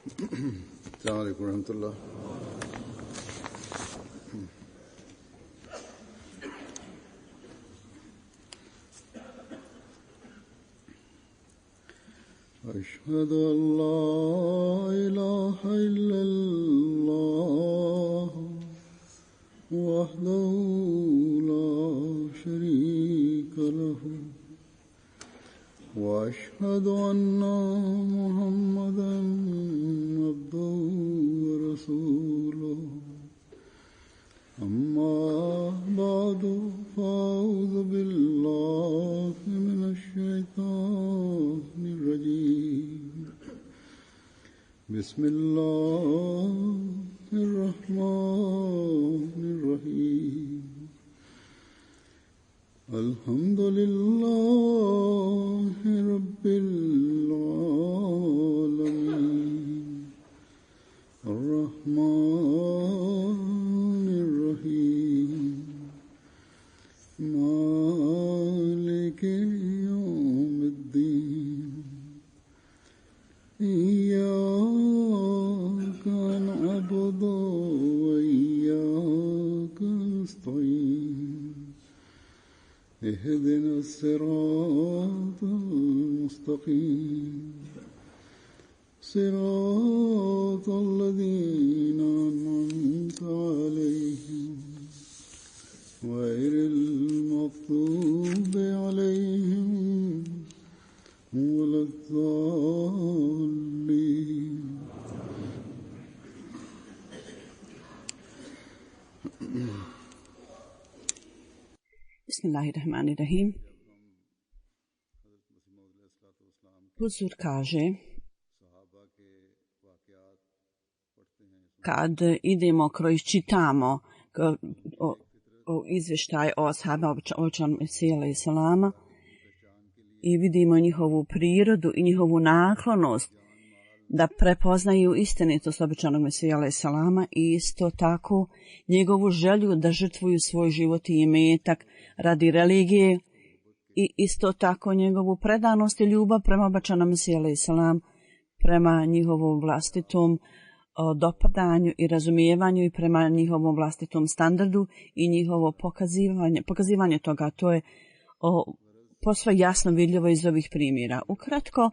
السلام عليكم ورحمة الله. أشهد أن لا إله إلا الله وحده لا شريك له وأشهد أن محمدا عبده ورسوله أما بعد فأعوذ بالله من الشيطان الرجيم بسم الله الرحمن الرحيم الحمد لله رب العالمين الرحمن الرحيم مالك يوم الدين إياك نعبد وإياك نستعين اهدنا الصراط المستقيم صراط الذين أنعمت عليهم غير المغضوب عليهم ولا الضالين. Bismillahirrahmanirrahim. Huzur kaže, kad idemo kroz čitamo izvještaj o ashabima obećanog Mesija alejhi selama i vidimo njihovu prirodu i njihovu naklonost da prepoznaju istinitost obećanog Mesija alejhi selama i isto tako njegovu želju da žrtvuju svoj život i imetak radi religije i isto tako njegovu predanost i ljubav prema obećanom Mesiji alejhi selam, prema njihovom vlastitom dopadanju i razumijevanju i prema njihovom vlastitom standardu i njihovo pokazivanje toga. To je posve jasno vidljivo iz ovih primjera. Ukratko,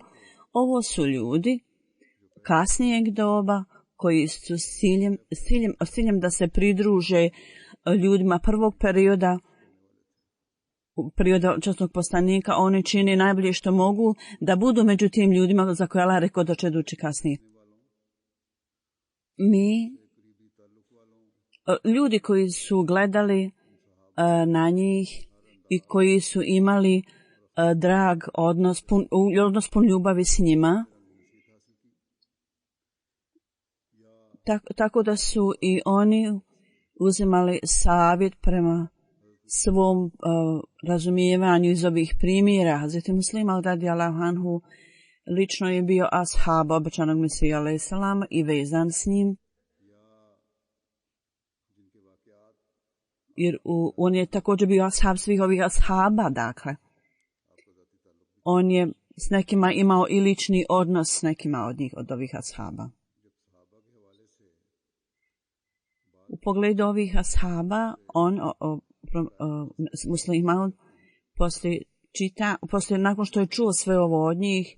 ovo su ljudi kasnijeg doba koji su s ciljem da se pridruže ljudima prvog perioda časnog poslanika. Oni čine najbolje što mogu da budu među tim ljudima za koje Allah rekao da će doći kasnije. Ljudi koji su gledali na njih i koji su imali drag odnos pun ljubavi s njima, tako da su i oni uzimali savjet prema svom razumijevanju iz ovih primjera. Hazreti Muslima radijallahu anhu lično je bio ashab obećanog Mesija alejhi selam i vezan s njim, jer on je također bio ashab svih ovih ashaba. Dakle, on je s nekima imao i lični odnos s nekima od njih, od ovih ashaba. U pogledu ovih ashaba, on Muslima poslije nakon što je čuo sve ovo od njih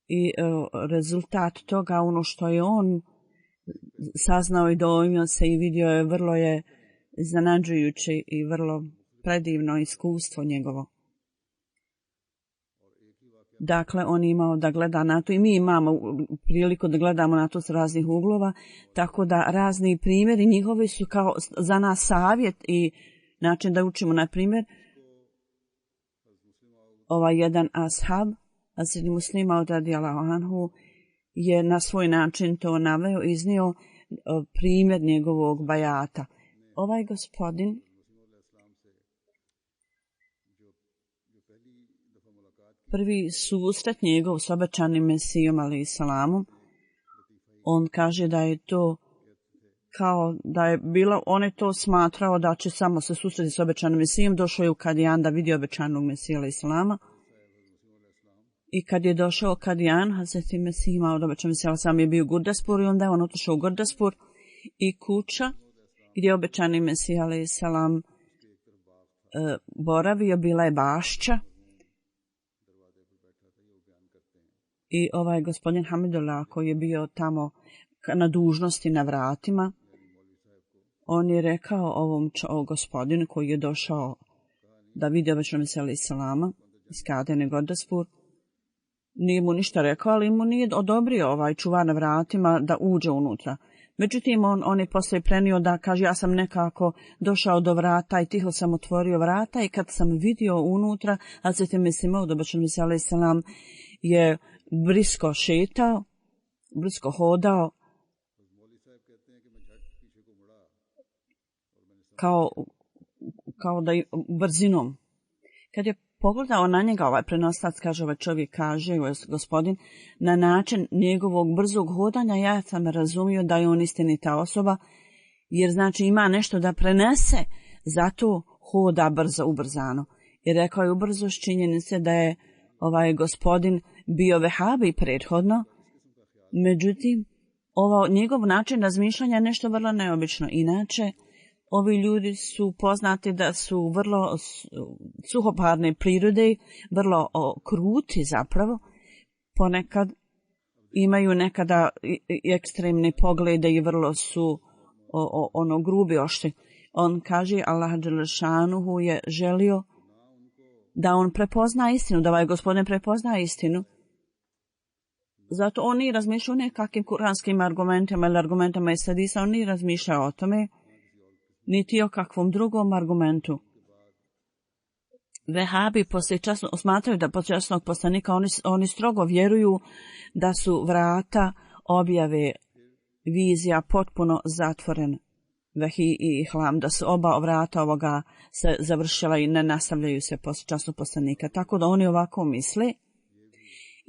i rezultat toga, ono što je on saznao i dojmio se i vidio je, vrlo je iznenađujuće i vrlo predivno iskustvo njegovo. Dakle, on je imao da gleda na to i mi imamo priliku da gledamo na to s raznih uglova, tako da razni primjeri njihovi su kao za nas savjet i način da učimo. Na primjer, ovaj jedan ashab, Hazreti Muslima radijallahu anhu, je na svoj način to naveo, iznio primjer njegovog bajata. Ovaj gospodin prvi susret njegov s obećanim Mesijom alejhi selamom, on kaže da je to kao da je bilo, on je to smatrao da će samo se susreti s obećanim Mesijom. Došao je u Kadijan da vidi obećanog Mesija alejhi selama I kad je došao Kadijan, Hazreti Mesih imao obećan Mesih sam je bio u Gurdaspur i onda je on otišao u Gurdaspur i kuća gdje je obećani Mesih alejhi selam boravio, bila je bašća. I ovaj gospodin Hamidullah koji je bio tamo na dužnosti na vratima, on je rekao ovom gospodinu koji je došao da vidi obećanog Mesija alejhi selama iz Kadene Gurdaspur, nije mu ništa rekao, ali mu nije odobrio ovaj čuvar na vratima da uđe unutra. Međutim, on je poslije prenio da kaže, ja sam nekako došao do vrata i tiho sam otvorio vrata i kad sam vidio unutra, Hazreti Mesih Maud obećanog Mesija alejhi selam je brisko šetao, brisko hodao, kao da je brzinom. Kad je pogledao na njega, ovaj prenoslac, kaže, ovaj čovjek kaže, gospodin, na način njegovog brzog hodanja, ja sam razumio da je on istinita osoba, jer znači ima nešto da prenese, zato hoda brzo, ubrzano. I rekao je ubrzo s činjenice da je ovaj gospodin bio vehabi prethodno, međutim, njegov način razmišljanja je nešto vrlo neobično. Inače, ovi ljudi su poznati da su vrlo suhoparne prirode, vrlo kruti zapravo, ponekad imaju nekada ekstremne poglede i vrlo su grubi, oštri. On kaže, Allah dželešanuhu je želio da on prepozna istinu, da ovaj gospodin prepozna istinu. Zato on nije razmišljao o nekakvim kuranskim argumentima ili argumentama iz hadisa, on nije razmišljao o tome, niti o kakvom drugom argumentu. Vehabi smatraju da poslije časnog poslanika oni strogo vjeruju da su vrata objave vizija potpuno zatvoren. Vehi i ihlam, da su oba vrata ovoga se završila i ne nastavljaju se poslije časnog poslanika. Tako da oni ovako misle.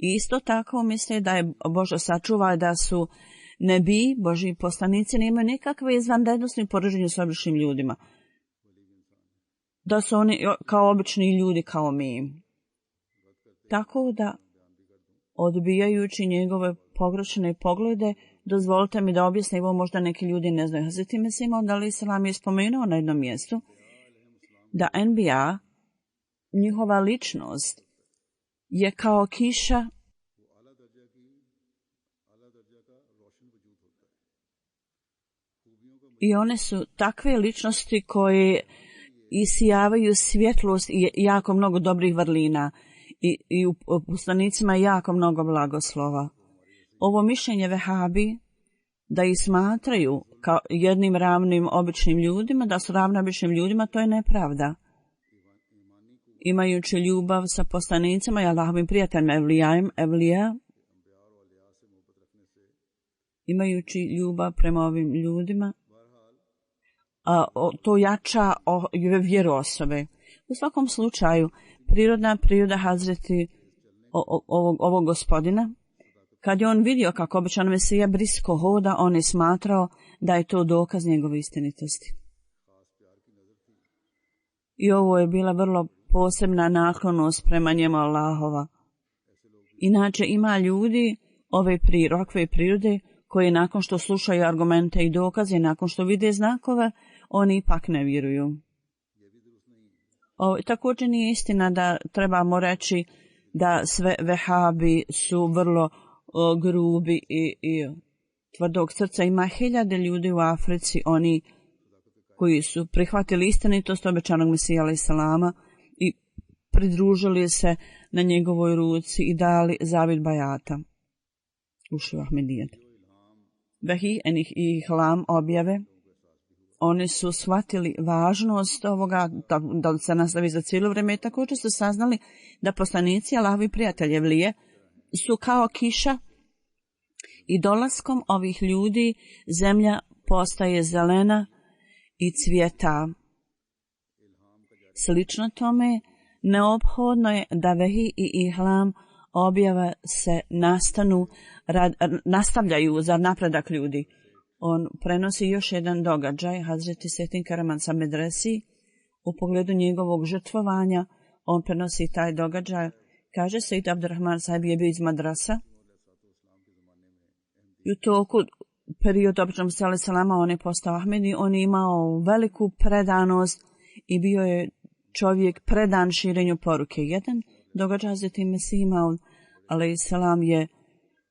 I isto tako misle da je Bože sačuva da su nebi, Božji poslanici, nemaju nikakve izvanrednosti u poređenju s običnim ljudima. Da su oni kao obični ljudi, kao mi. Tako da, odbijajući njegove pogrešne poglede, dozvolite mi da objasnim, ovo možda neki ljudi ne znaju. Hazreti Mesih Maud alejhi selam je spomenuo na jednom mjestu da Enbija, njihova ličnost, je kao kiša i one su takve ličnosti koje isijavaju svjetlost i jako mnogo dobrih vrlina i u poslanicima jako mnogo blagoslova. Ovo mišljenje vehabi da ih smatraju kao jednim ravnim običnim ljudima, da su ravni običnim ljudima, to je nepravda. Imajući ljubav sa poslanicima i Allahovim prijateljima evlija, imajući ljubav prema ovim ljudima, to jača vjeru osobe. U svakom slučaju, priroda Hazreti ovog gospodina, kad je on vidio kako obećan Mesija brisko hoda, on je smatrao da je to dokaz njegove istinitosti. I ovo je bila vrlo posebna naklonost prema njemu Allahova. Inače, ima ljudi ovakve prirode koji nakon što slušaju argumente i dokaze, nakon što vide znakove, oni ipak ne vjeruju. Također nije istina da trebamo reći da sve vehabi su vrlo grubi i tvrdog srca. Ima hiljade ljudi u Africi, oni koji su prihvatili istinitost obećanog Mesija alejhi selama i pridružili se na njegovoj ruci i dali zavjet bajata. Ušli u Ahmedijet. Vehi i ihlam objave, oni su shvatili važnost ovoga, da se nastavi za cijelo vrijeme i također su saznali da poslanici Allahovi prijatelji evlije su kao kiša i dolaskom ovih ljudi zemlja postaje zelena i cvjeta. Slično tome, neophodno je da vehi i ihlam objave se nastavljaju za napredak ljudi. On prenosi još jedan događaj, Hazreti Setin Karaman sa Medresi, u pogledu njegovog žrtvovanja. On prenosi taj događaj Kaže Sejid Abdurrahman sahib je bio iz madrasa. I u toku perioda običnog salama on je postao Ahmedi, on je imao veliku predanost i bio je čovjek predan širenju poruke. Jedan događaj za time Mesih Maud, alejsalam, je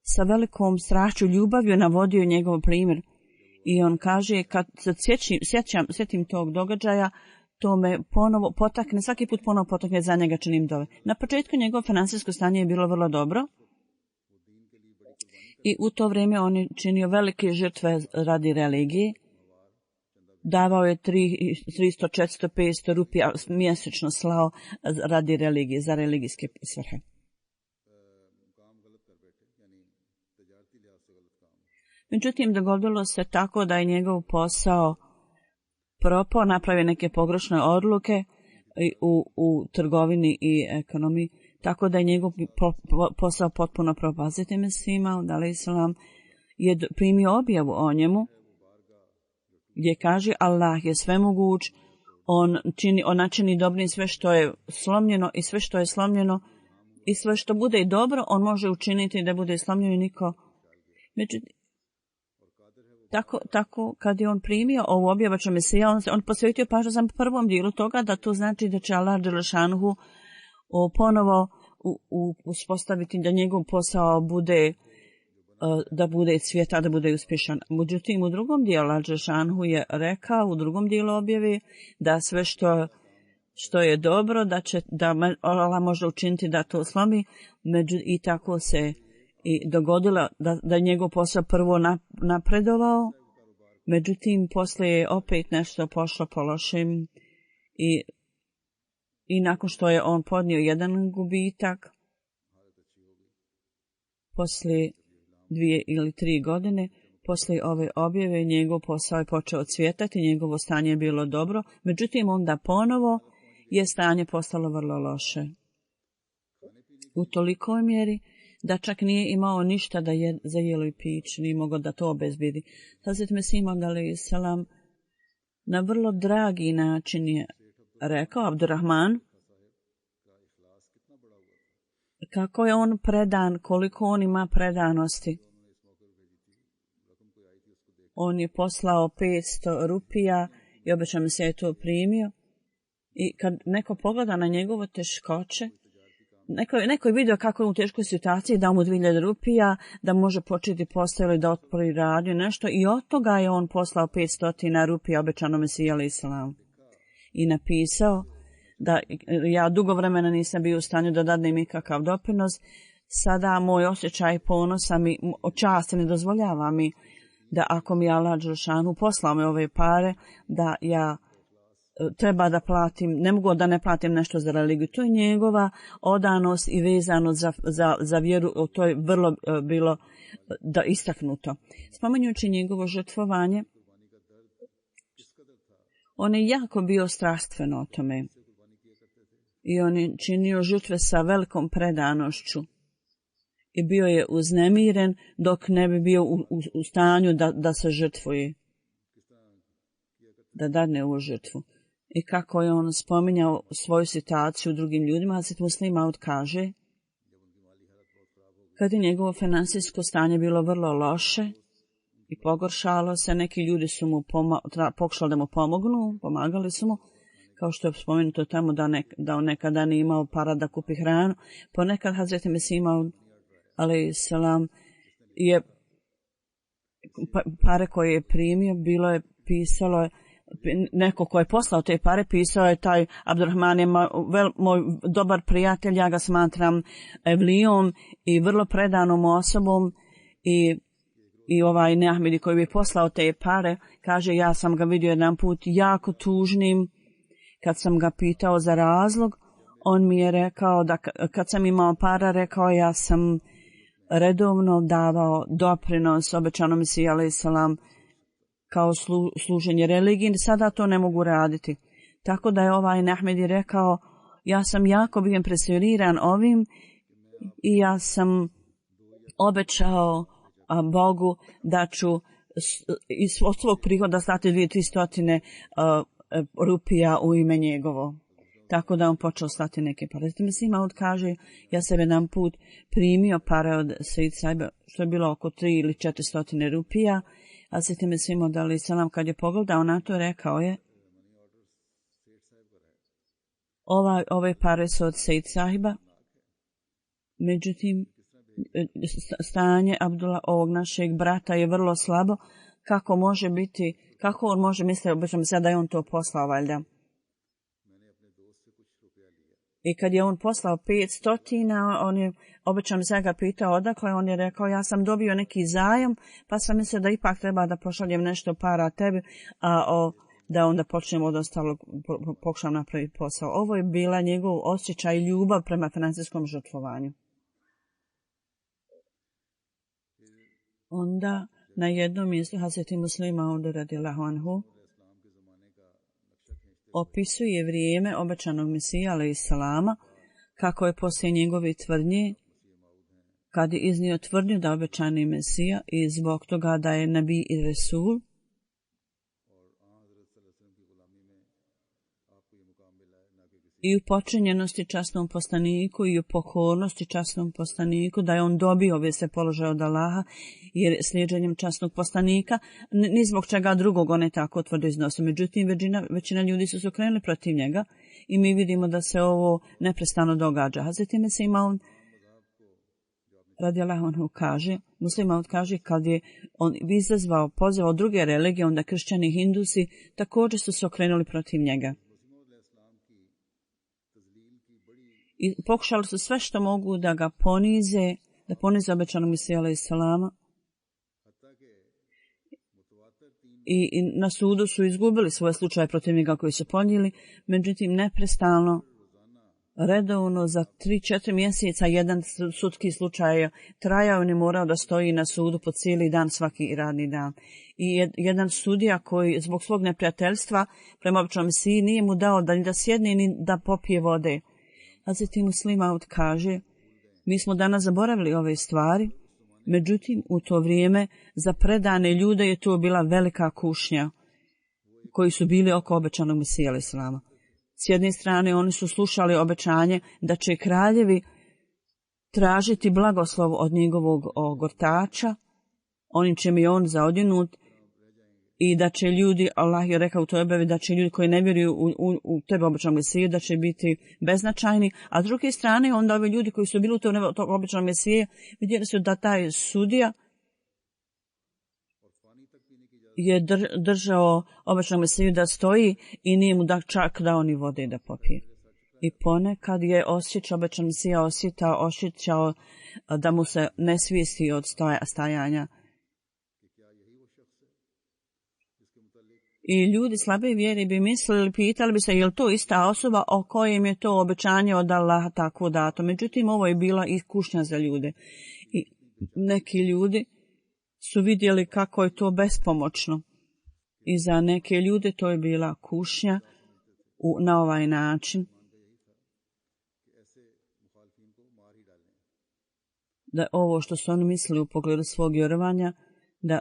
sa velikom strašću ljubavlju navodio njegov primjer. I on kaže, kad se sjetim tog događaja, to me ponovo potakne, svaki put ponovo potakne, za njega činim dove. Na početku njegovo financijsko stanje je bilo vrlo dobro i u to vrijeme on je činio velike žrtve radi religije. Davao je 300, 400, 500 rupija mjesečno slao radi religije, za religijske svrhe. Međutim, dogodilo se tako da je njegov posao propao, napravio neke pogrešne odluke u trgovini i ekonomiji, tako da je njegov posao potpuno propaziti Mesima, alejsalam, je primio objavu o njemu, gdje kaže Allah je svemoguć, on čini dobrim sve što je slomljeno i sve što je slomljeno i sve što bude dobro, on može učiniti da bude slomljeno niko. Međutim, tako kad je on primio ovu objavu Mesija, on posvetio pažnju za prvom dijelu toga, da to znači da će Allah dželešanuhu ponovo uspostaviti da njegov posao bude da bude cvjeta, da bude uspješan. Međutim, u drugom dijelu Allah dželešanuhu je rekao, u drugom dijelu objave, da sve što je dobro, da Allah može učiniti da to slomi, i tako se i dogodilo da je njegov posao prvo napredovao, međutim poslije je opet nešto pošlo po lošem i nakon što je on podnio jedan gubitak, poslije 2 ili 3 godine, poslije ove objave njegov posao je počeo cvjetati, njegovo stanje je bilo dobro, međutim onda ponovo je stanje postalo vrlo loše. U tolikoj mjeri da čak nije imao ništa da je za jelo i pić, nije mogao da to obezbedi. Hazret Mesih Maud alejsalam na vrlo dragi način je rekao Abdurrahman kako je on predan, koliko on ima predanosti. On je poslao 500 rupija i obično se je to primio. I kad neko pogleda na njegovo teškoće, neko je vidio kako je u teškoj situaciji, dao mu 2000 rupija, da može početi posao ili da otvori radio nešto, i od toga je on poslao 500 rupija obećanom Mesiji alejsalam. I napisao da ja dugo vremena nisam bio u stanju da dadnem ikakav doprinos, sada moj osjećaj ponosa mi, čast ne dozvoljava mi da ako mi Allah dželešanu poslao me ove pare, da ja treba da platim, ne mogu da ne platim nešto za religiju. To je njegova odanost i vezanost za vjeru, to je vrlo bilo da istaknuto. Spominjući njegovo žrtvovanje, on je jako bio strastven o tome i on je činio žrtve sa velikom predanošću i bio je uznemiren dok ne bi bio u stanju da se žrtvuje, da dadne ovu žrtvu. I kako je on spominjao svoju situaciju drugim ljudima, Hazret Muslih Maud kaže, kad je njegovo finansijsko stanje bilo vrlo loše i pogoršalo se, neki ljudi su mu pokušali da mu pomognu, pomagali su mu, kao što je spomenuto tamo da on nekada nije imao para da kupi hranu. Ponekad Hazret Mesih Maud alejsalam je pare koje je primio, bilo je pisalo je, neko ko je poslao te pare, pisao je taj Abdurrahman je moj dobar prijatelj, ja ga smatram evlijom i vrlo predanom osobom, i ovaj Neahmedi koji bi poslao te pare, kaže, ja sam ga vidio jedan put jako tužnim. Kad sam ga pitao za razlog, on mi je rekao da kad sam imao para, rekao, ja sam redovno davao doprinos obećanom Mesiji alejsalam kao služenje religiji, sada to ne mogu raditi. Tako da je ovaj Neahmedi rekao, ja sam jako bio impresioniran ovim i ja sam obećao Bogu da ću iz svog prihoda slati 200-300 rupija u ime njegovo. tako da on počeo slati neke pare. Mislim, Maud kaže, ja sam jedan put primio pare od Sejid Sahiba, što je bilo oko 3 ili 400 rupija, a Zatim Mislim Maud alejhi selam kad je pogledao na to, rekao je, ove pare su od Sejid Sahiba, međutim, stanje Abdullah, ovog našeg brata, je vrlo slabo. Kako može biti, kako on može misliti, obično sad da je on to poslao, valjda. I kad je on poslao 500, on je, obično se ga pitao odakle, on je rekao, ja sam dobio neki zajam, pa sam mislio da ipak treba da pošaljem nešto para tebi, da onda počnemo od ostalog, pokušam napraviti posao. Ovo je bila njegov osjećaj i ljubav prema financijskom žrtvovanju. Onda na jednom mjestu Hazreti Muslim Maud radijallahu anhu opisuje vrijeme obećanog Mesija alejhi selama, kako je poslije njegove tvrdnje, kad je iznio tvrdnju da je obećani Mesija i zbog toga da je Nabi i Resul, i u počinjenosti časnom poslaniku i u pokornosti časnom poslaniku, da je on dobio ove sve položaje od Allaha, jer slijedženjem časnog poslanika, ni zbog čega drugog on je tako tvrdo iznosio. Međutim, većina ljudi su se okrenuli protiv njega i mi vidimo da se ovo neprestano događa. Hazreti Mesih Maud radijallahu anhu kaže, Muslim Maud kaže, kad je on izazvao, pozvao druge religije, onda kršćani i hindusi također su se okrenuli protiv njega. I pokušali su sve što mogu da ga ponize, da ponize obećanog Mesija alejhi selama. I na sudu su izgubili svoje slučaje protiv njega koji su ponijeli, međutim neprestalno, redovno za 3-4 mjeseca jedan sudski slučaj je trajao i ne morao da stoji na sudu po cijeli dan, svaki radni dan. I jedan sudija koji zbog svog neprijateljstva prema obećanom Mesiji nije mu dao da sjedne ni da popije vode. Hazreti Muslim Maud kaže, mi smo danas zaboravili ove stvari, međutim u to vrijeme za predane ljude je to bila velika kušnja koji su bili oko obećanog Mesija alejhi selama. S jedne strane oni su slušali obećanje da će kraljevi tražiti blagoslov od njegovog ogortača, onim čim je on zaodjenut, i da će ljudi, Allah je rekao u toj objavi, da će ljudi koji ne vjeruju u tebe obećanog Mesiju, da će biti beznačajni, a s druge strane onda ovi ljudi koji su bili u tog obećanog Mesije vidjeli su da taj sudija je držao obećanog Mesiju da stoji i nije mu čak dao ni vode da popije. I ponekad je obećan Mesija osjećao da mu se ne svijesti od stajanja. I ljudi slabe vjere bi mislili, pitali bi se, je li to ista osoba o kojem je to obećanje od Allaha tako dato. Međutim, ovo je bila i kušnja za ljude. I neki ljudi su vidjeli kako je to bespomoćno. I za neke ljude to je bila kušnja na ovaj način. Da ovo što su oni mislili u pogledu svog vjerovanja,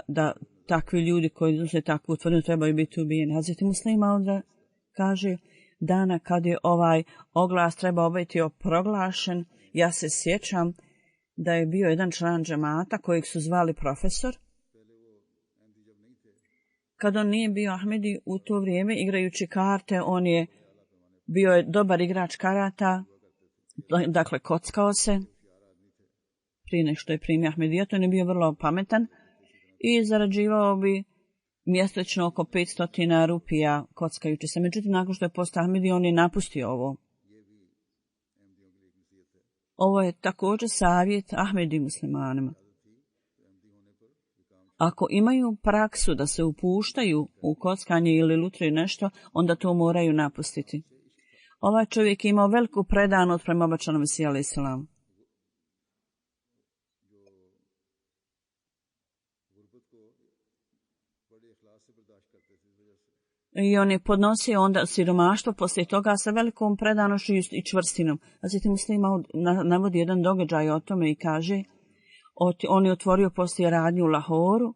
da takvi ljudi koji iznose takvu tvrdnju trebaju biti ubijeni. Hazreti Muslim Maud kaže, dana kad je ovaj oglas trebao biti proglašen, ja se sjećam da je bio jedan član džemata kojeg su zvali profesor. Kad on nije bio Ahmedi u to vrijeme igrajući karte, on je bio dobar igrač karata, dakle kockao se prije nego što je primio Ahmedijat, on je bio vrlo pametan i zarađivao bi mjesečno oko 500 rupija kockajući se. Međutim, nakon što je postao Ahmedi, on je napustio ovo. Ovo je također savjet Ahmedi muslimanima. Ako imaju praksu da se upuštaju u kockanje ili lutriju nešto, onda to moraju napustiti. Ovaj čovjek je imao veliku predanost prema obećanom Mesiju alejhi selam. I on je podnosio onda siromaštvo poslije toga sa velikom predanošću i čvrstinom. Hazreti Muslim Maud navodi jedan događaj o tome i kaže, on je otvorio poslije radnju u Lahoru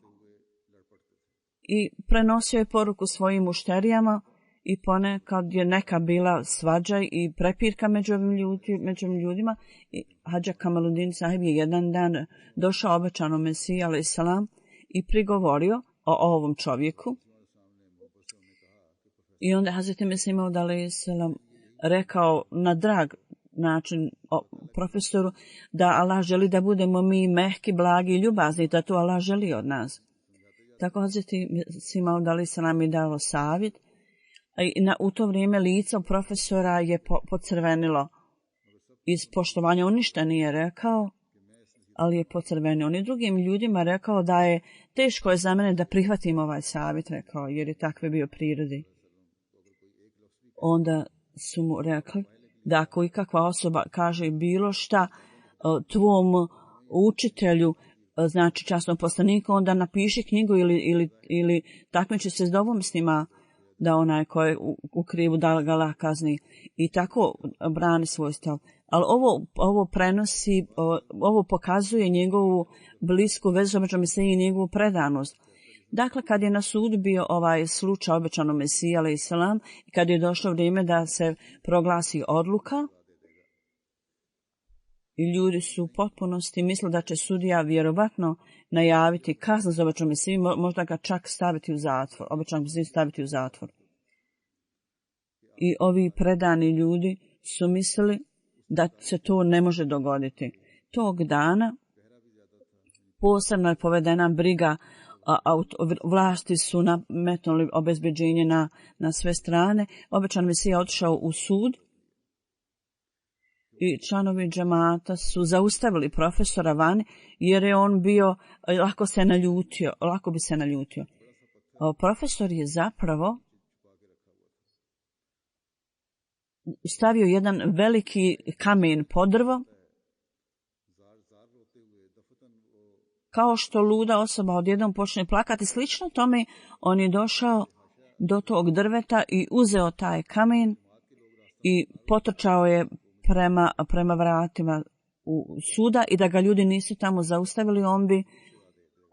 i prenosio je poruku svojim mušterijama i ponekad je neka bila svađa i prepirka među ovim ljudima. I Hadža Kamaluddin sahib je jedan dan došao obećanom Mesiji alejhi selam i prigovorio o ovom čovjeku. I onda Hazreti Mesih Maud alejhi selam rekao na drag način profesoru da Allah želi da budemo mi mehki, blagi i ljubazni, da to Allah želi od nas. Tako Hazreti Mesih Maud alejhi selam je dao savjet. U to vrijeme lice profesora je pocrvenilo iz poštovanja. On ništa nije rekao, ali je pocrvenio. On je drugim ljudima rekao da je teško je za mene da prihvatim ovaj savjet, rekao, jer je takve bio prirodi. Onda su mu rekli da ako ikakva osoba kaže bilo šta tvom učitelju, znači časnom poslaniku, onda napiši knjigu ili takmiči se s dobom s njima, da onaj ko je u krivu da ga Allah kazni, i tako brani svoj stav. Ali ovo prenosi, ovo pokazuje njegovu blisku vezu među Mesijom i njegovu predanost. Dakle, kad je na sudu bio ovaj slučaj obećanom Mesiji alejhi selam i kad je došlo vrijeme da se proglasi odluka, i ljudi su u potpunosti mislili da će sudija vjerovatno najaviti kaznu za obećanog Mesiju, možda ga čak staviti u zatvor, obećanog Mesiju staviti u zatvor. I ovi predani ljudi su mislili da se to ne može dogoditi. Tog dana posebno je povedena briga, vlasti su nametnuli obezbeđenje na sve strane. Obećan Mesija otišao u sud i članovi džemata su zaustavili profesora van, jer je on bio, lako bi se naljutio. Profesor je zapravo stavio jedan veliki kamen pod drvo, kao što luda osoba odjednom počne plakati. Slično tome, on je došao do tog drveta i uzeo taj kamen i potrčao je prema vratima u suda, i da ga ljudi nisu tamo zaustavili,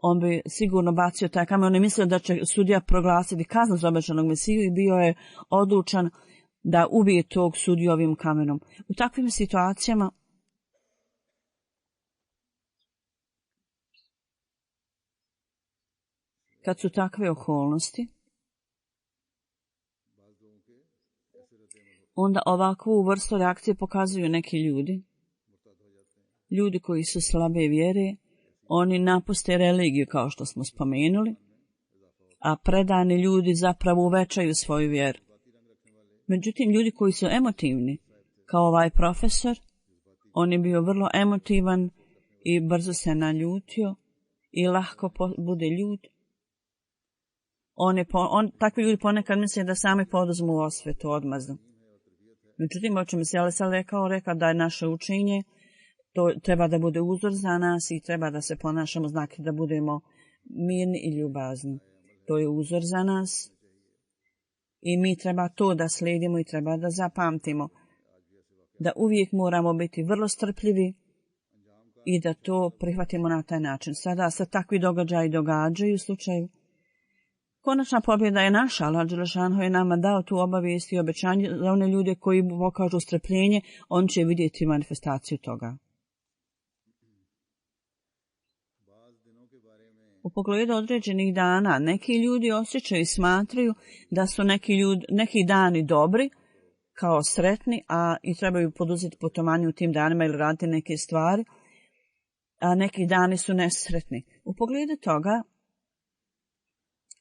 on bi sigurno bacio taj kamen. On je mislio da će sudija proglasiti kaznu za obećanog Mesiju i bio je odlučan da ubije tog sudiju ovim kamenom. U takvim situacijama kad su takve okolnosti, onda ovakvu vrstu reakcije pokazuju neki ljudi. Ljudi koji su slabe vjere, oni napuste religiju, kao što smo spomenuli, a predani ljudi zapravo uvećaju svoju vjeru. Međutim, ljudi koji su emotivni, kao ovaj profesor, on je bio vrlo emotivan i brzo se naljutio i lahko bude ljut. Takvi ljudi ponekad misle da sami poduzmu osvetu, odmazdu. Međutim, o čemu se Alisa rekao da je naše učenje, to treba da bude uzor za nas i treba da se ponašamo znaki da budemo mirni i ljubazni. To je uzor za nas i mi treba to da slijedimo i treba da zapamtimo. Da uvijek moramo biti vrlo strpljivi i da to prihvatimo na taj način. Sada se takvi događaji događaju u slučaju. Konačna pobjeda je naša. Allah dželešanu je nama dao tu obavijest i obećanje za one ljude koji pokažu strpljenje, on će vidjeti manifestaciju toga. U pogledu određenih dana, neki ljudi osjećaju i smatraju da su neki dani dobri, kao sretni, i trebaju poduzeti putovanje u tim danima ili raditi neke stvari, a neki dani su nesretni. U pogledu toga,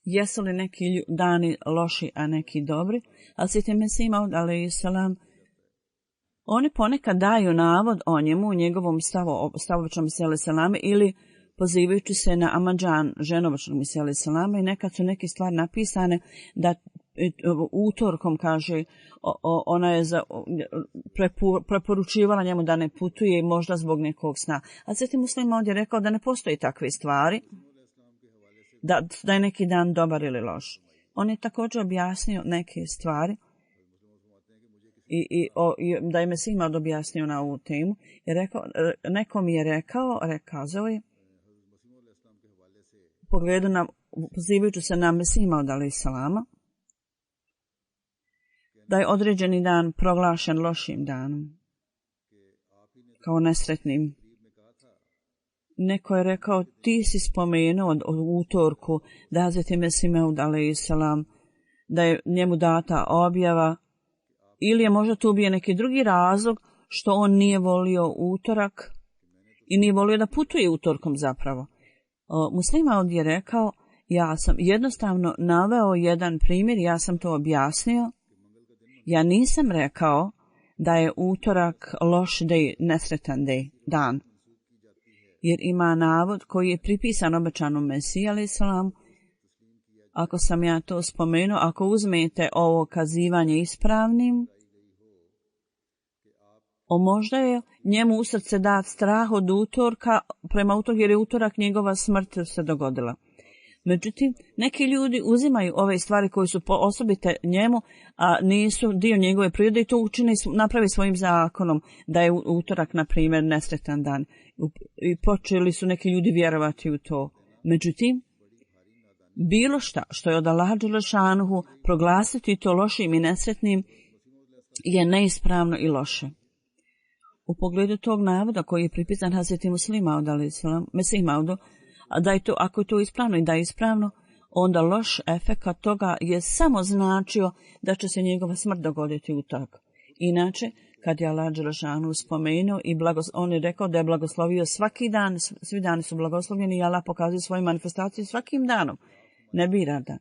jesu li neki dani loši, a neki dobri, ali Hazreti Mesih Maud alejhi selam, oni ponekad daju navod o njemu, u njegovom stavovičnom Mesih alejhi selam, ili pozivajući se na Amadžan, ženovičnog Mesih alejhi selam, i nekad su neke stvari napisane da utorkom, kaže, ona je preporučivala njemu da ne putuje, možda zbog nekog sna. A Sveti Muslim ovdje rekao da ne postoji takve stvari, da je neki dan dobar ili loš. On je također objasnio neke stvari i da je Mesih Maud objasnio na ovu temu. Nekom je rekao je, u pogledu pozivajući se na Mesih Maud alejhi selama, da je određeni dan proglašen lošim danom, kao nesretnim. Neko je rekao, ti si spomenuo u utorku da Hazreti Mesih Maud alejselam, da je njemu data objava, ili je možda tu bio neki drugi razlog što on nije volio utorak i nije volio da putuje utorkom zapravo. Muslim Maud je rekao, ja sam jednostavno naveo jedan primjer, ja sam to objasnio. Ja nisam rekao da je utorak loš nesretan dan. Jer ima navod koji je pripisan obećanom Mesiji alejselam. Ako sam ja to spomenuo, ako uzmete ovo kazivanje ispravnim, možda je njemu u srce dat strah od utorka, prema utorku, jer je utorak njegova smrt se dogodila. Međutim, neki ljudi uzimaju ove stvari koje su osobite njemu, a nisu dio njegove prirode i to učine, napravi svojim zakonom, da je utorak, na primjer, nesretan dan. I počeli su neki ljudi vjerovati u to. Međutim, bilo šta što je od Allaha dželešanuhu proglasiti to lošim i nesretnim je neispravno i loše. U pogledu tog navoda koji je pripisan Hazreti Mesih Maudu, da je to, ako je to ispravno i da je ispravno, onda loš efekat toga je samo značio da će se njegova smrt dogoditi u tak. Inače, kad je Allah dželešanu spomenuo i on je rekao da je blagoslovio svaki dan, svi dani su blagoslovljeni i Allah pokazuje svoje manifestacije svakim danom. Ne bira da.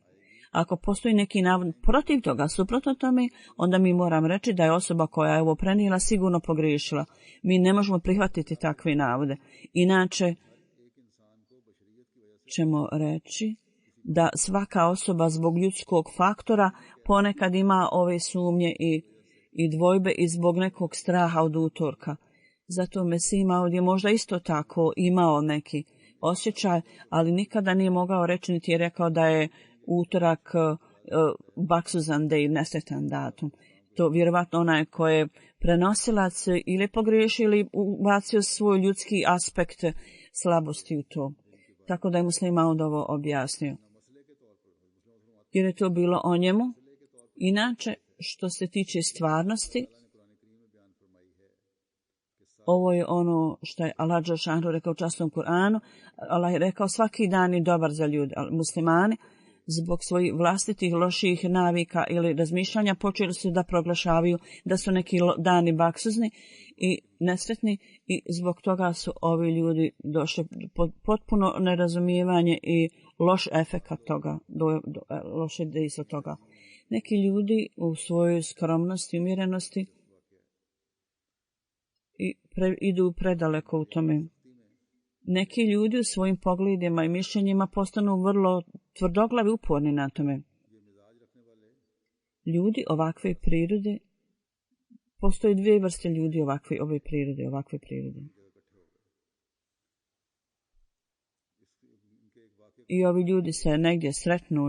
Ako postoji neki navod protiv toga, suprotno tome, onda mi moram reći da je osoba koja je ovo prenijela sigurno pogriješila. Mi ne možemo prihvatiti takve navode. Inače, ćemo reći da svaka osoba zbog ljudskog faktora ponekad ima ove sumnje i dvojbe i zbog nekog straha od utorka. Zato Mesih Maud je možda isto tako imao neki osjećaj, ali nikada nije mogao reći, niti je rekao da je utorak baksuzan day, nesretan datum. To vjerovatno onaj ko je prenosilac ili pogriješio ili ubacio svoj ljudski aspekt slabosti u to. Tako da je Muslim Maud ovo objasnio. Jer je to bilo o njemu. Inače, što se tiče stvarnosti, ovo je ono što je Allah dželešanu rekao u časnom Kur'anu. Allah je rekao svaki dan je dobar za ljude. Muslimani zbog svojih vlastitih loših navika ili razmišljanja počeli su da proglašavaju da su neki dani baksuzni i nesretni i zbog toga su ovi ljudi došli potpuno nerazumijevanje i loš efekat toga, loše dejstvo toga. Neki ljudi u svojoj skromnosti i umjerenosti idu predaleko u tome. Neki ljudi u svojim pogledima i mišljenjima postanu vrlo tvrdoglavi, uporni na tome. Ljudi ovakve prirode, postoje dvije vrste ljudi ovakve prirode. I ovi ljudi se negdje sretnu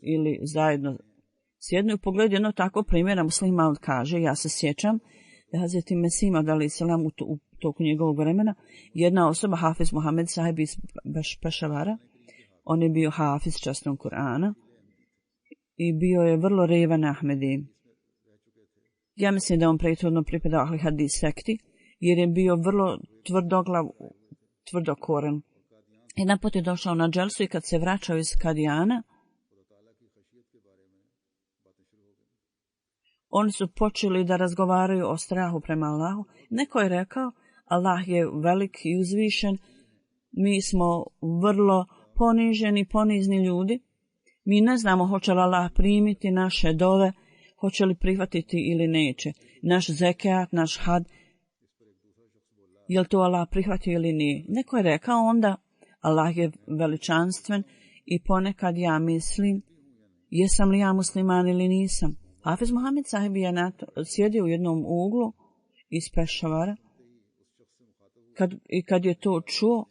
ili zajedno sjednu. U pogledu jedno tako primjera Muslim Maud kaže, ja se sjećam da Hazreti Mesih Maud alejselam u toku njegovog vremena, jedna osoba, Hafiz Mohamed Sahib iz Pešavara, on je bio Hafiz časnog Kur'ana i bio je vrlo revan Ahmedi. Ja mislim da on prethodno pripadao Ahli Hadis sekti, jer je bio vrlo tvrdoglav, tvrdokoren. Jedan put je došao na dželsu i kad se vraćao iz Kadijana, oni su počeli da razgovaraju o strahu prema Allahu. Neko je rekao, Allah je velik i uzvišen, mi smo vrlo poniženi, ponizni ljudi. Mi ne znamo hoće li Allah primiti naše dove, hoće li prihvatiti ili neće. Naš zekat, naš had, je li to Allah prihvatio ili nije. Neko je rekao onda, Allah je veličanstven i ponekad ja mislim, jesam li ja musliman ili nisam. Hafiz Mohamed Sahib je sjedio u jednom uglu iz Pešavara. Kad je to čuo,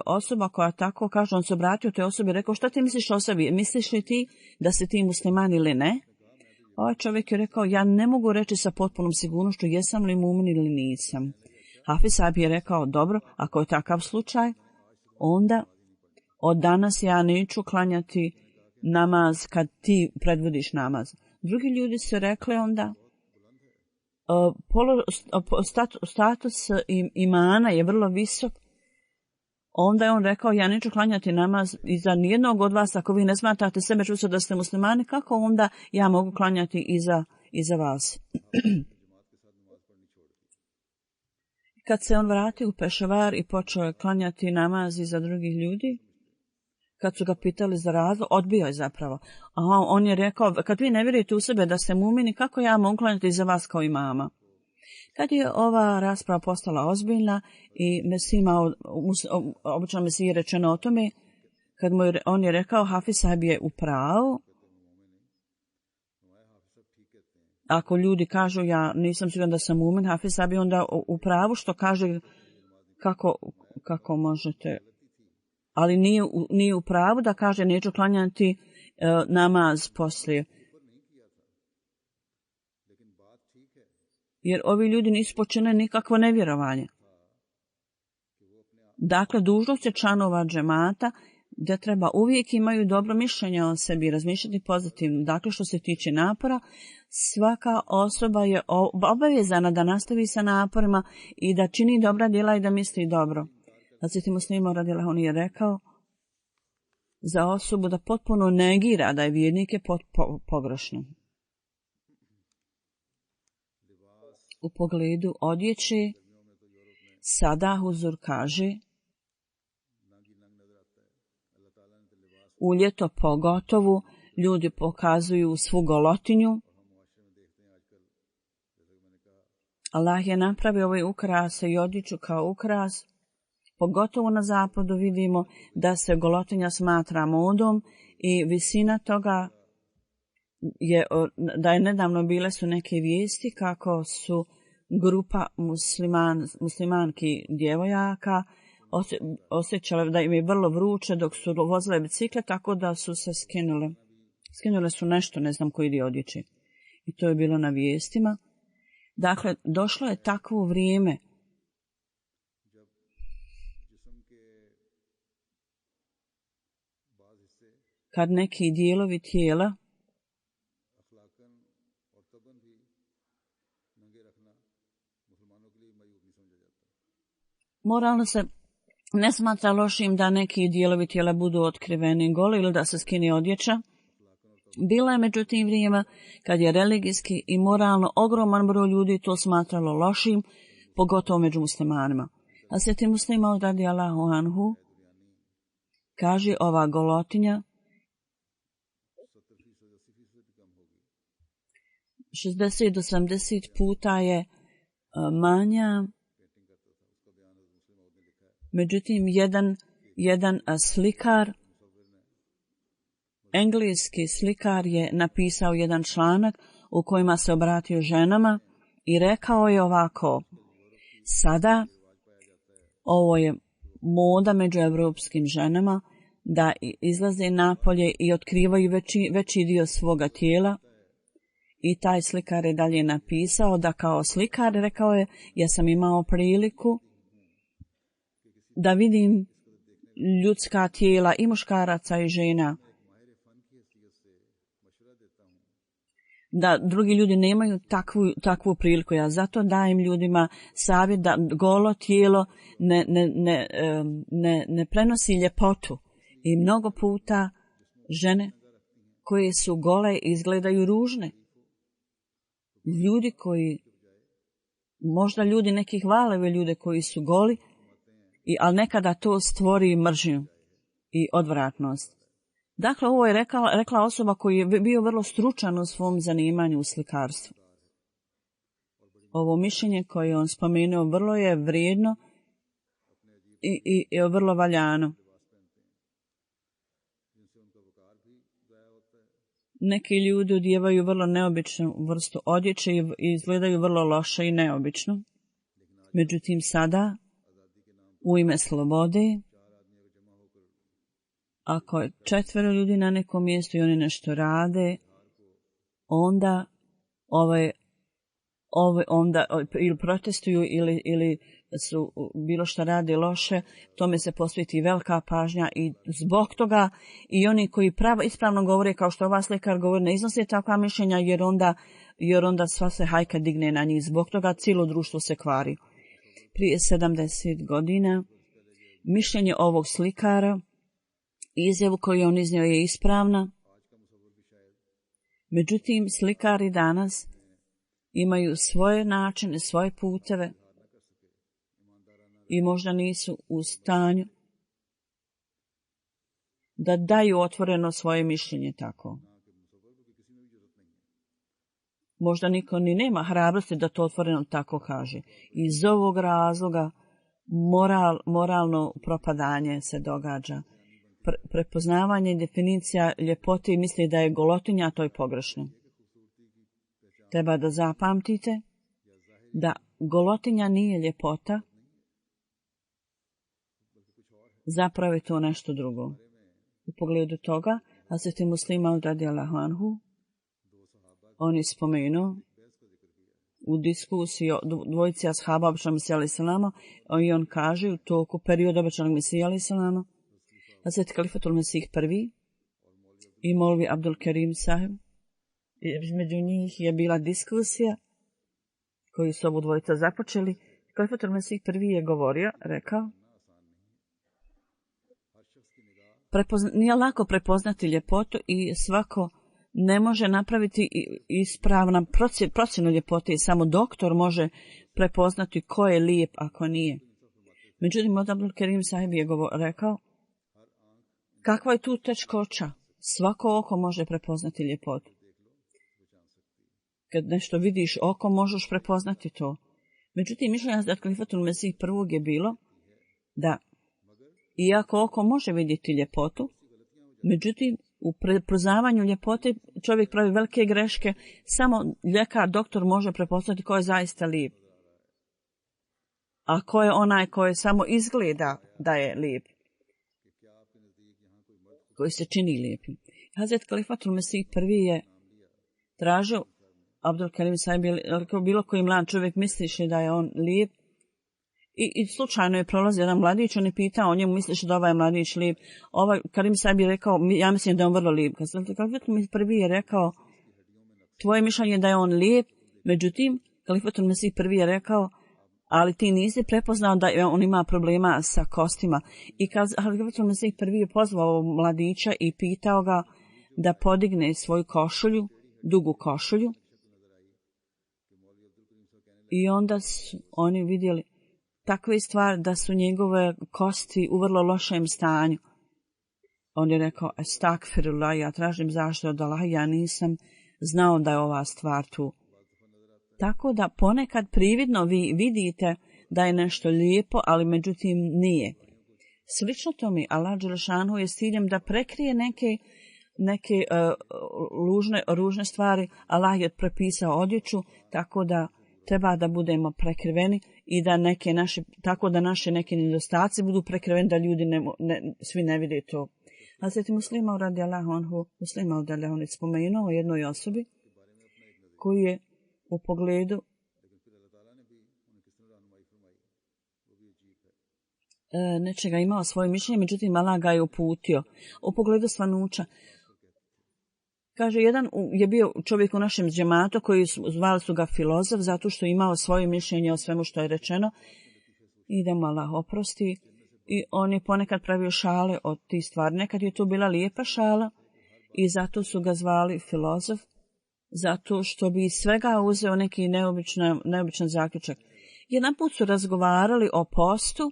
osoba koja tako kaže, on se obratio toj osobi i rekao, šta ti misliš o sebi? Misliš li ti da si ti musliman ili ne? Ovaj čovjek je rekao, ja ne mogu reći sa potpunom sigurnošću jesam li mumin ili nisam. Hafiz Sahib je rekao, dobro, ako je takav slučaj, onda od danas ja neću klanjati namaz kad ti predvodiš namaz. Drugi ljudi su rekli onda status imana je vrlo visok. Onda je on rekao, ja neću klanjati namaz iza nijednog od vas, ako vi ne smatrate sebe čusto da ste muslimani, kako onda ja mogu klanjati iza vas? Kad se on vratio u Pešavar i počeo je klanjati namaz iza drugih ljudi, kad su ga pitali za razlog, odbio je zapravo. A on je rekao, kad vi ne vjerujete u sebe da ste mumini, kako ja mogu klanjati iza vas kao imama? Kad je ova rasprava postala ozbiljna i obično Mesiji je rečeno o tome, kad on je rekao, Hafiz sahib je u pravu. Ako ljudi kažu, ja nisam siguran da sam mumin, Hafiz sahib je onda u pravu što kaže kako možete, ali nije u pravu da kaže neću klanjati namaz poslije. Jer ovi ljudi nisu počinili nikakvo nevjerovanje. Dakle, dužnost je članova džemata da treba uvijek imaju dobro mišljenje o sebi i razmišljati pozitivno. Dakle, što se tiče napora, svaka osoba je obavezana da nastavi sa naporima i da čini dobra djela i da misli dobro. Hazreti Muslima radijallahu anhu je rekao za osobu da potpuno negira da je vjernik je pogrešno. U pogledu odjeće, sada Huzur kaže, u ljeto pogotovo ljudi pokazuju svu golotinju. Allah je napravio ove ukrase i odjeću kao ukras. Pogotovo na zapadu vidimo da se golotinja smatra modom i visina toga da je nedavno bile su neke vijesti kako su grupa muslimanki djevojaka osjećale da im je vrlo vruće dok su vozile bicikle, tako da su se skinule. Skinule su nešto, ne znam koji dio odjeće. I to je bilo na vijestima. Dakle, došlo je takvo vrijeme kad neki dijelovi tijela moralno se ne smatra lošim da neki dijelovi tijela budu otkriveni goli ili da se skine odjeća. Bilo je međutim vrijeme kad je religijski i moralno ogroman broj ljudi to smatralo lošim, pogotovo među muslimanima. A Sveti Muslima radijallahu anhu kaže ova golotinja 60 do 70 puta je manja. Međutim, jedan slikar, engleski slikar je napisao jedan članak u kojima se obratio ženama i rekao je ovako: sada ovo je moda među evropskim ženama da izlaze napolje i otkrivaju veći dio svoga tijela. I taj slikar je dalje napisao da kao slikar, rekao je, ja sam imao priliku da vidim ljudska tijela i muškaraca i žena. Da drugi ljudi nemaju takvu priliku. Ja zato dajem ljudima savjet da golo tijelo ne prenosi ljepotu. I mnogo puta žene koje su gole izgledaju ružne. Ljudi koji, možda ljudi neki hvale ljude koji su goli, ali nekada to stvori mržnju i odvratnost. Dakle, ovo je rekla osoba koji je bio vrlo stručan u svom zanimanju u slikarstvu. Ovo mišljenje koje je on spomenuo vrlo je vrijedno i vrlo valjano. Neki ljudi odijevaju vrlo neobičnu vrstu odjeće i izgledaju vrlo loše i neobično. Međutim, sada, u ime slobode, ako je 4 ljudi na nekom mjestu i oni nešto rade, onda onda ili protestuju ili su bilo što rade loše, tome se posveti velika pažnja i zbog toga i oni koji ispravno govore, kao što ova slikar govori, ne iznose takva mišljenja jer onda sva se hajka digne na njih. Zbog toga cijelo društvo se kvari. Prije 70 godina mišljenje ovog slikara, izjavu koju on iznio je ispravna. Međutim, slikari danas imaju svoje načine, svoje puteve i možda nisu u stanju da daju otvoreno svoje mišljenje tako. Možda niko ni nema hrabrosti da to otvoreno tako kaže. Iz ovog razloga moralno propadanje se događa. Prepoznavanje definicija ljepote i misli da je golotinja, a to je pogrešno. Treba da zapamtite da golotinja nije ljepota, zapravo je to nešto drugo. U pogledu toga, Hazret Muslima radijallahu anhu, on je spomenuo u diskusiji o dvojici ashaba običanog Mesija alejhi selama i on kaže u toku perioda običanog Mesija alejhi selama, Hazret Kalifatul Mesih prvi i Molvi Abdul Kerim sahib, između njih je bila diskusija koju su obu dvojica započeli. Kalifatul Mesih prvi je govorio, rekao, nije lako prepoznati ljepotu i svako ne može napraviti ispravna procjenu ljepote i samo doktor može prepoznati ko je lijep, a ko nije. Međutim, Abdul Kerim sahib je rekao, kakva je tu teškoća? Svako oko može prepoznati ljepotu. Kad nešto vidiš oko, možeš prepoznati to. Međutim, mišljenje Hazret Kalifatul Mesih prvog je bilo da iako oko može vidjeti ljepotu, međutim, u prepoznavanju ljepote čovjek pravi velike greške, samo ljekar, doktor može prepoznati ko je zaista lijep. A ko je onaj koji samo izgleda da je lijep, koji se čini lijepim. Hazret Kalifatul Mesih prvi je tražio Abdul Kerim sahib, bilo koji mlad čovjek misliš da je on lijep, i slučajno je prolazio jedan mladić, on je pitao o njemu, misliš da ovaj mladić lijep? Kerim sahib je rekao, ja mislim da je on vrlo lijep. Kalifatul Mesih prvi je rekao, tvoje mišljenje da je on lijep, međutim, Kalifatul Mesih prvi je rekao, ali ti nisi prepoznao da on ima problema sa kostima. I Kalifatul Mesih prvi je pozvao mladića i pitao ga da podigne svoju košulju, dugu košulju. I onda su oni vidjeli takve stvari da su njegove kosti u vrlo lošem stanju. On je rekao, estakfirullah, ja tražim zaštitu od Allaha, ja nisam znao da je ova stvar tu. Tako da ponekad prividno vi vidite da je nešto lijepo, ali međutim nije. Slično tome, Allah dželešanu je s ciljem da prekrije neke ružne stvari. Allah je prepisao odjeću, tako da treba da budemo prekriveni i da tako da naše neke nedostaci budu prekriveni, da ljudi svi ne vide to. Hazret Muslima radijallahu anhu, je spomenuo o jednoj osobi koji je u pogledu nečega imao svoje mišljenje, međutim Allah ga je uputio. U pogledu svanuća, kaže, jedan je bio čovjek u našem džematu koji zvali su ga filozof zato što je imao svoje mišljenje o svemu što je rečeno i da mu Allah oprosti. I on je ponekad pravio šale od tih stvari. Nekad je to bila lijepa šala i zato su ga zvali filozof, zato što bi iz svega uzeo neki neobičan zaključak. Jedan put su razgovarali o postu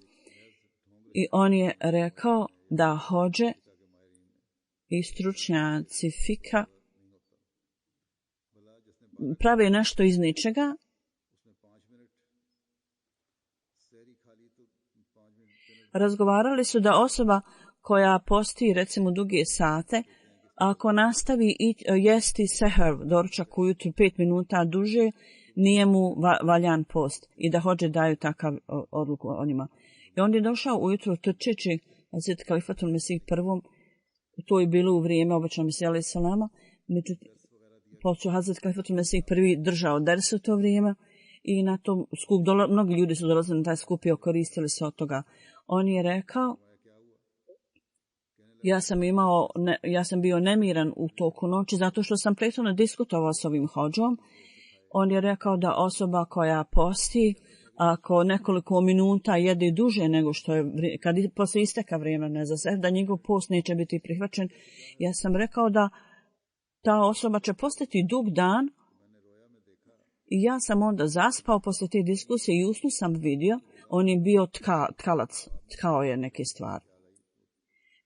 i on je rekao da hodže i stručnjaci fika prave nešto iz ničega. Razgovarali su da osoba koja posti recimo duge sate, ako nastavi jesti seher, doručak ujutru 5 minuta duže, nije mu valjan post i da hodže daju takav odluku o njima. I on je došao ujutru trčeći Hazret Kalifatul Mesih prvom, to je bilo u vrijeme običanog Mesija alejhi selama, međutim, pošto Hazret Kalifatul Mesih prvi držao ders u to vrijeme i na tom skup, mnogi ljudi su dolazili na taj skup i koristili se od toga. On je rekao, ja sam bio nemiran u toku noći zato što sam prethodno diskutovao s ovim hodžom. On je rekao da osoba koja posti, ako nekoliko minuta jede duže nego što je, kad posle isteka vremena za sebe, da njegov post neće biti prihvaćen. Ja sam rekao da ta osoba će postati dug dan i ja sam onda zaspao posle te diskusije i usnu sam vidio, on je bio tkalac, tkao je neke stvari.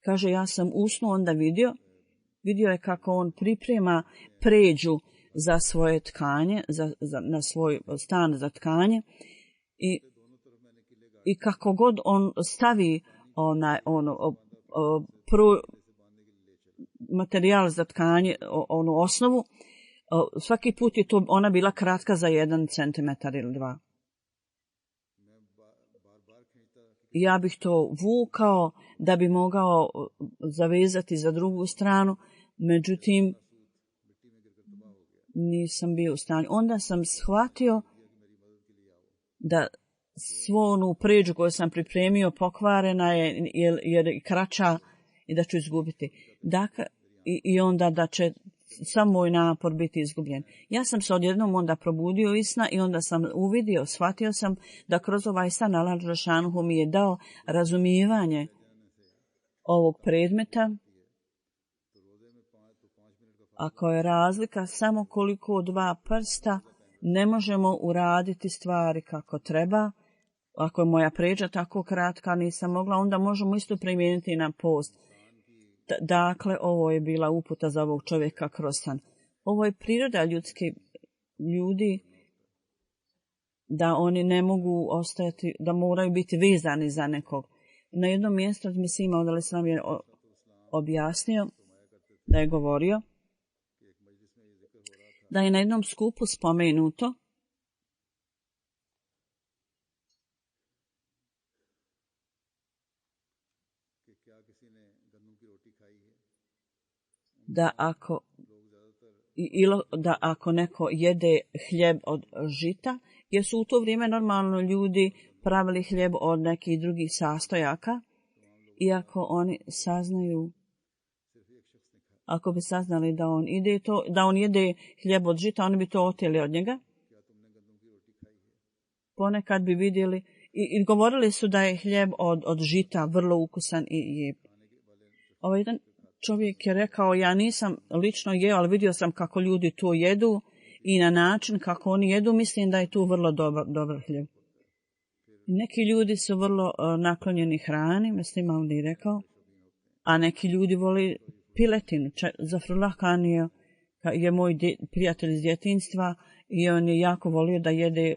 Kaže, ja sam usnu onda vidio je kako on priprema pređu za svoje tkanje, na svoj stan za tkanje i kako god on stavi materijal za tkanje, onu osnovu, svaki put je to ona bila kratka za 1 centimetar ili 2. Ja bih to vukao da bi mogao zavezati za drugu stranu, međutim nisam bio u stanju. Onda sam shvatio da svu onu pređu koju sam pripremio pokvarena je jer je kraća i da ću izgubiti. Dakle, i onda da će sam moj napor biti izgubljen. Ja sam se odjednom onda probudio iz sna i onda sam uvidio, shvatio sam da kroz ovaj san Allah dželešanuhu mi je dao razumijevanje ovog predmeta. Ako je razlika samo koliko 2 prsta, ne možemo uraditi stvari kako treba. Ako je moja pređa tako kratka, nisam mogla, onda možemo isto primijeniti na post. Dakle, ovo je bila uputa za ovog čovjeka kroz san. Ovo je priroda ljudi, da oni ne mogu ostajati, da moraju biti vezani za nekog. Na jednom mjestu od Mesima od Al-Islam je objasnio, da je govorio, da je na jednom skupu spomenuto da ako neko jede hljeb od žita, jer su u to vrijeme normalno ljudi pravili hljeb od nekih drugih sastojaka, i ako oni saznaju, ako bi saznali da on jede hljeb od žita, oni bi to oteli od njega. Ponekad bi vidjeli i govorili su da je hljeb od žita vrlo ukusan i lijep. Ovaj jedan čovjek je rekao, ja nisam lično jeo, ali vidio sam kako ljudi to jedu i na način kako oni jedu, mislim da je tu vrlo dobar hljeb. Neki ljudi su vrlo naklonjeni hrani, mislim ovdje je rekao, a neki ljudi voli piletinu. Zafrullah Khan je moj prijatelj iz djetinjstva i on je jako volio da jede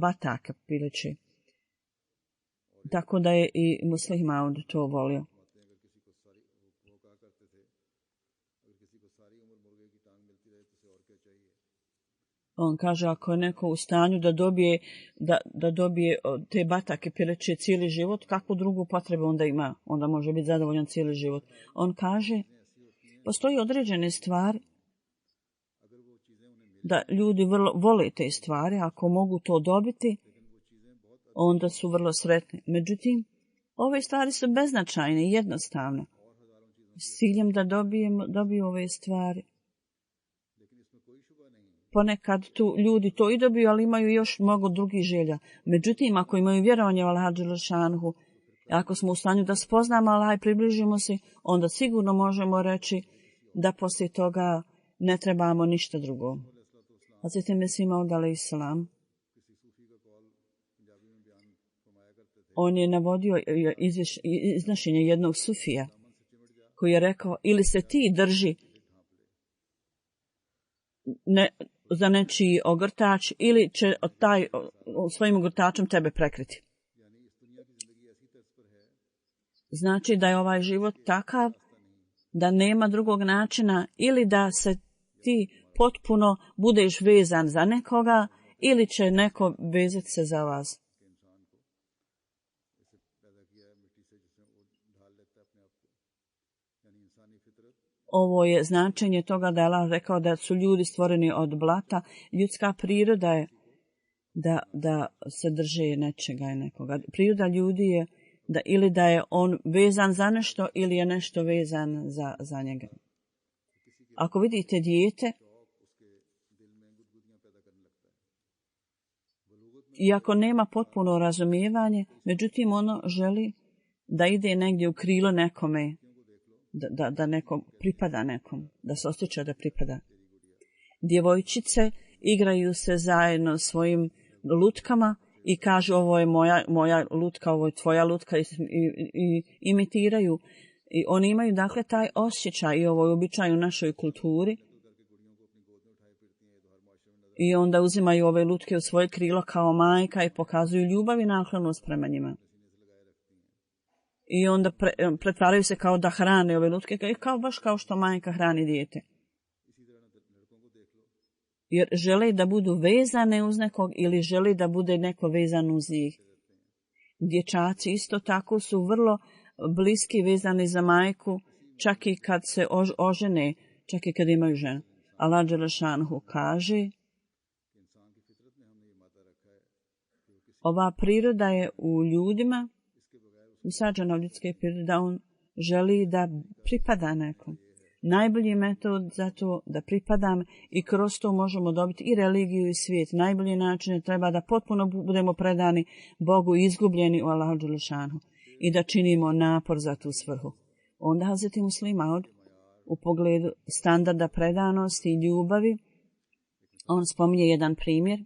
batake pileće. Tako da je i Muslih Maud to volio. On kaže, ako je neko u stanju da dobije te batake pileće cijeli život, kakvu drugu potrebu onda ima? Onda može biti zadovoljan cijeli život. On kaže, postoji određene stvari da ljudi vrlo vole te stvari, ako mogu to dobiti, onda su vrlo sretni. Međutim, ove stvari su beznačajne i jednostavne. S ciljem da dobiju ove stvari. Ponekad tu ljudi to i dobiju, ali imaju još mnogo drugih želja. Međutim, ako imaju vjerovanje u Allaha dželešanuhu, ako smo u stanju da spoznamo Allaha i približimo se, onda sigurno možemo reći da poslije toga ne trebamo ništa drugo. Hazreti Mesih Maud alejselam, on je navodio iznošenje jednog sufija koji je rekao, ili se ti drži za nečiji ogrtač, ili će taj svojim ogrtačem tebe prekriti. Znači da je ovaj život takav da nema drugog načina, ili da se ti potpuno budeš vezan za nekoga, ili će neko vezati se za vas. Ovo je značenje toga da je Allah rekao da su ljudi stvoreni od blata. Ljudska priroda je da se drže nečega i nekoga. Priroda ljudi je da ili da je on vezan za nešto ili je nešto vezan za njega. Ako vidite dijete, iako nema potpuno razumijevanje, međutim ono želi da ide negdje u krilo nekome, da neko pripada nekom, da se osjeća da pripada. Djevojčice igraju se zajedno svojim lutkama i kažu ovo je moja lutka, ovo je tvoja lutka i imitiraju. I oni imaju dakle taj osjećaj i ovo je običaj u našoj kulturi. I onda uzimaju ove lutke u svoje krilo kao majka i pokazuju ljubav i naklonost prema njima. I onda pretvaraju se kao da hrane ove lutke, baš kao što majka hrani dijete. Jer žele da budu vezane uz nekog ili žele da bude neko vezan uz njih. Dječaci isto tako su vrlo bliski vezani za majku, čak i kad se ožene, čak i kad imaju ženu. Allah dželešanhu kaže, ova priroda je u ljudima, usađena u ljudske prirode, da on želi da pripada nekom. Najbolji metod za to da pripadam i kroz to možemo dobiti i religiju i svijet. Najbolji način je treba da potpuno budemo predani Bogu i izgubljeni u Allahu dželešanhu i da činimo napor za tu svrhu. Onda Hazreti Muslih Maud u pogledu standarda predanosti i ljubavi, on spominje jedan primjer,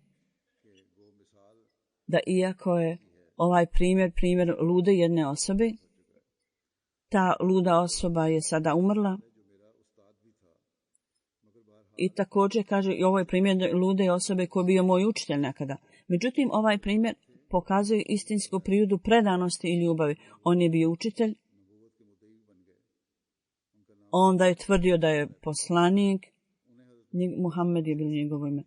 da iako je ovaj primjer lude jedne osobe, ta luda osoba je sada umrla. I također kaže, i ovo je primjer lude osobe koji je bio moj učitelj nekada. Međutim, ovaj primjer pokazuje istinsku prirodu predanosti i ljubavi. On je bio učitelj, onda je tvrdio da je poslanik, Muhammed je bilo njegovo ime.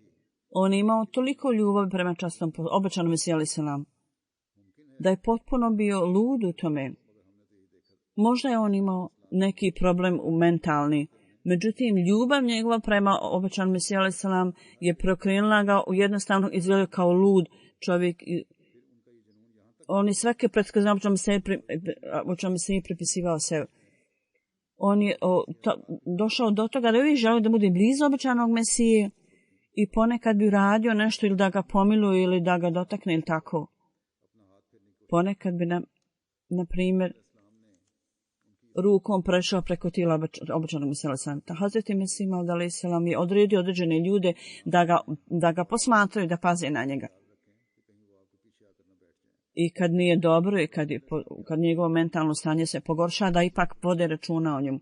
On je imao toliko ljubavi prema častom obećanom Mesiji alejhi selam, da je potpuno bio lud u tome. Možda je on imao neki problem u mentalni, međutim, ljubav njegova prema obećanom Mesiji alejhi selam je prokrenula ga u jednostavno izgledao kao lud čovjek. On je svake predskazne obećanom Mesiji pripisivao sebe. On je došao do toga da uvijek želio da bude blizu obećanog Mesije i ponekad bi uradio nešto ili da ga pomiluje ili da ga dotakne ili tako. Ponekad bi, na primjer, rukom prešao preko tijela obećanog Mesija alejhi selam. Hazreti Mesih Maud alejhi selam je odredio određene ljude da ga posmatraju, da paze na njega. I kad nije dobro i kad njegovo mentalno stanje se pogorša, da ipak vode računa o njemu.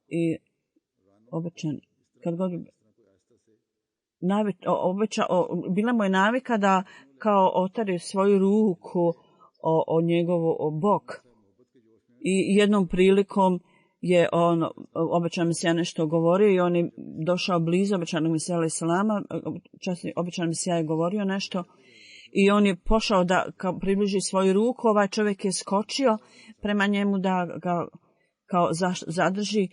I obećan, kad god bila mu je navika da kao otari svoju ruku o njegov bok. I jednom prilikom je obećan Mesija nešto govorio i on je došao blizu obećanog Mesija alejhi selama. Obećan Mesija je govorio nešto i on je pošao da približi svoju ruku. Ovaj čovjek je skočio prema njemu da ga kao zadrži.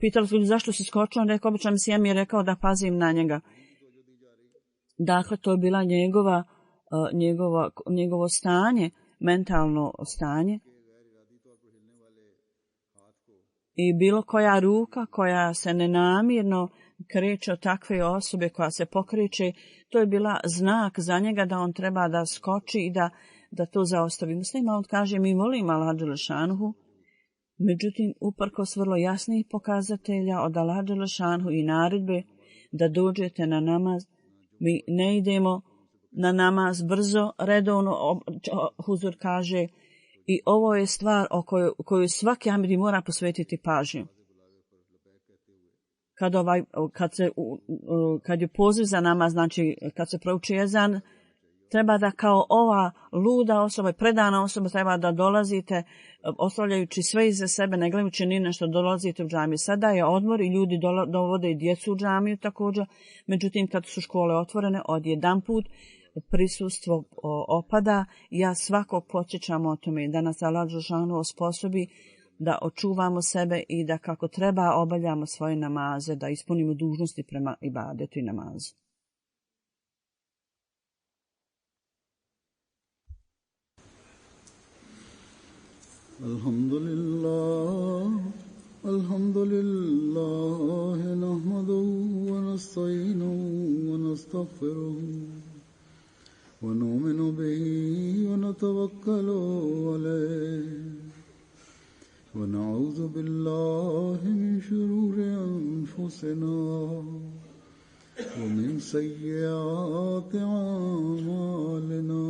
Pitali su ljudi zašto si skočio, on rekao, obećan Mesija mi je rekao da pazim na njega. Dakle, to je bila njegovo stanje, mentalno stanje. I bilo koja ruka koja se nenamjerno kreće od takve osobe, koja se pokreće, to je bila znak za njega da on treba da skoči i da to zaostavi. Muslih Maud kaže, mi volimo Allaha dželešanuhu, međutim, uprkos vrlo jasnih pokazatelja od Allaha dželešanuhu i naredbe da dođete na namaz, mi ne idemo na namaz brzo, redovno. Huzur kaže, i ovo je stvar o kojoj svaki amiri mora posvetiti pažnju. Kad je poziv za namaz, znači kad se prouči ezan, treba da kao ova luda osoba, predana osoba, treba da dolazite, ostavljajući sve iza sebe, ne gledajući ni nešto, dolazite u džamiju. Sada je odmor i ljudi dovode i djecu u džamiju također, međutim kad su škole otvorene, odjedanput prisustvo opada. Ja svakog podsjećam o tome da nas Allah dželešanu osposobi da očuvamo sebe i da kako treba obavljamo svoje namaze, da ispunimo dužnosti prema ibadetu i namazu. الحمد لله نحمده ونستعينه ونستغفره ونؤمن به ونتوكل عليه ونعوذ بالله من شرور أنفسنا ومن سيئات أعمالنا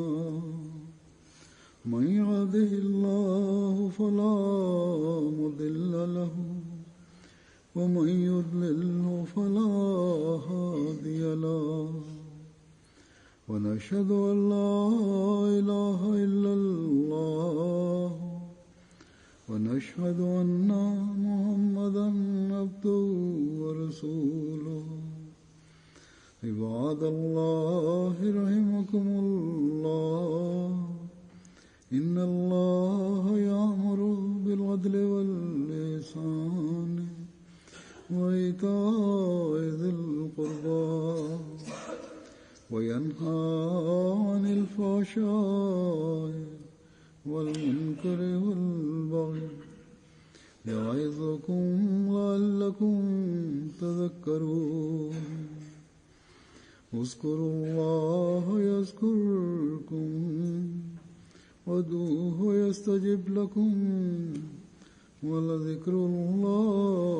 من يهده الله فلا مضل له ومن يضلله فلا هادي له ونشهد أن لا إله إلا الله ونشهد أن محمدا عبده ورسوله عباد الله رحمكم الله إن الله يأمر بالعدل والإحسان وإيتاء ذي القربى وينهى عن الفحشاء والمنكر والبغي يعظكم لعلكم تذكرون اذكروا الله يذكركم وادعوه يستجب لكم ولذكر الله